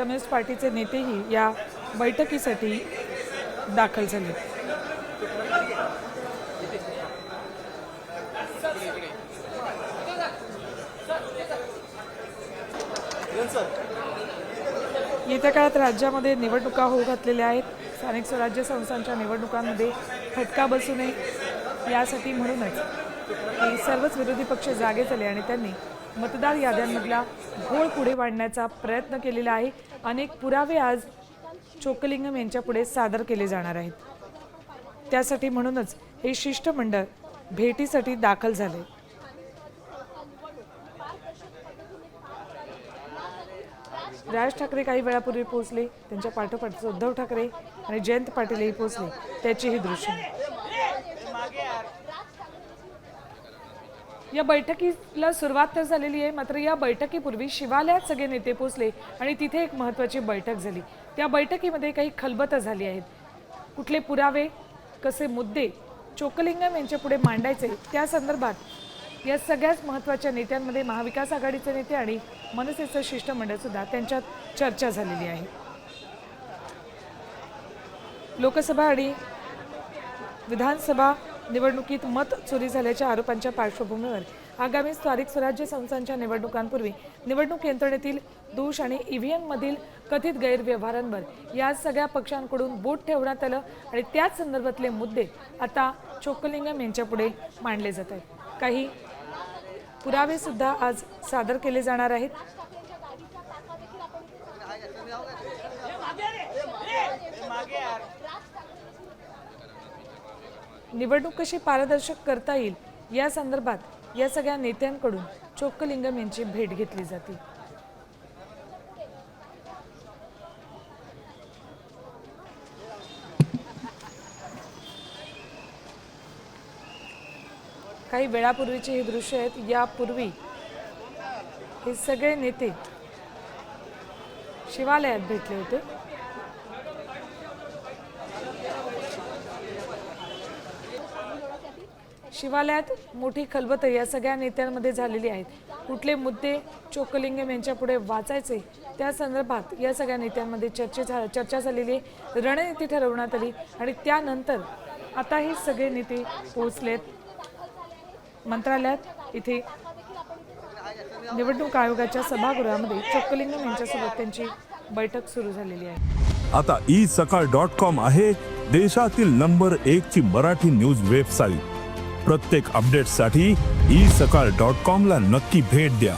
Communist पार्टीचे नेतेही या बैठकीसाठी दाखल झाले। येत्या काळात राज्यामध्ये निवडणुका होऊ घातलेल्या आहेत। स्थानिक स्वराज्य संस्थांच्या निवडणुकांमध्ये फटका बसू नये यासाठी म्हणूनच सर्वच विरोधी पक्ष जागे झाले आणि त्यांनी मतदार याद्यांमधला घोळ पुढे मांडण्याचा प्रयत्न केलेला आहे। अनेक पुरावे आज चोक्कलिंगम यांच्या पुढे सादर केले जाणार आहेत। त्यासाठी म्हणूनच हे शिष्टमंडळ भेटीसाठी दाखल झाले। राज ठाकरे काही वेळापूर्वी पोहोचले, त्यांच्या पाठोपाठ उद्धव ठाकरे आणि जयंत पाटीलही पोहोचले, त्याची ही दृश्य। या बैठकीला सुरुवात तर झालेली आहे, मात्र या बैठकीपूर्वी शिवालयात सगळे नेते पोहोचले आणि तिथे एक महत्त्वाची बैठक झाली। त्या बैठकीमध्ये काही खलबतं झाली आहेत। कुठले पुरावे, कसे मुद्दे चोक्कलिंगम यांच्या पुढे मांडायचे त्या संदर्भात या सगळ्याच महत्त्वाच्या नेत्यांमध्ये महाविकास आघाडीचे नेते आणि मनसेचं शिष्टमंडळ सुद्धा त्यांच्यात चर्चा झालेली आहे। लोकसभा आणि विधानसभा निवडणुकीत मत चोरी झाल्याच्या आरोपांच्या पार्श्वभूमीवर आगामी स्थानिक स्वराज्य संस्थांच्या निवडणुकांपूर्वी निवडणूक यंत्रणेतील दोष आणि ईव्हीएम मधील कथित गैरव्यवहारांवर या सगळ्या पक्षांकडून बोट ठेवण्यात आलं आणि त्याच संदर्भातले मुद्दे आता चोक्कलिंगम यांच्या पुढे मांडले जात आहेत। काही पुरावे सुद्धा आज सादर केले जाणार आहेत। निवडणूक कशी पारदर्शक करता येईल या संदर्भात या सगळ्या नेत्यांकडून चोक्कलिंगम यांची भेट घेतली जाते। काही वेळापूर्वीचे हे दृश्य आहेत। यापूर्वी हे सगळे नेते शिवालयात भेटले होते। शिवालयात मोठी खलबतं या सगळ्या नेत्यांमध्ये झालेली आहेत। कुठले मुद्दे चोक्कलिंगम यांच्या पुढे वाचायचे त्या संदर्भात या सगळ्या नेत्यांमध्ये चर्चा झालेली आहे, रणनीती ठरवण्यात आली आणि त्यानंतर आता हे सगळे नेते पोहोचलेत मंत्रालयात। इथे निवडणूक आयोगाच्या सभागृहामध्ये चोक्कलिंगम यांच्यासोबत त्यांची बैठक सुरू झालेली आहे। आता isakal.com आहे देशातील नंबर 1 ची मराठी न्यूज वेबसाईट। प्रत्येक अपडेटसाठी isakal.com ला नक्की भेट द्या।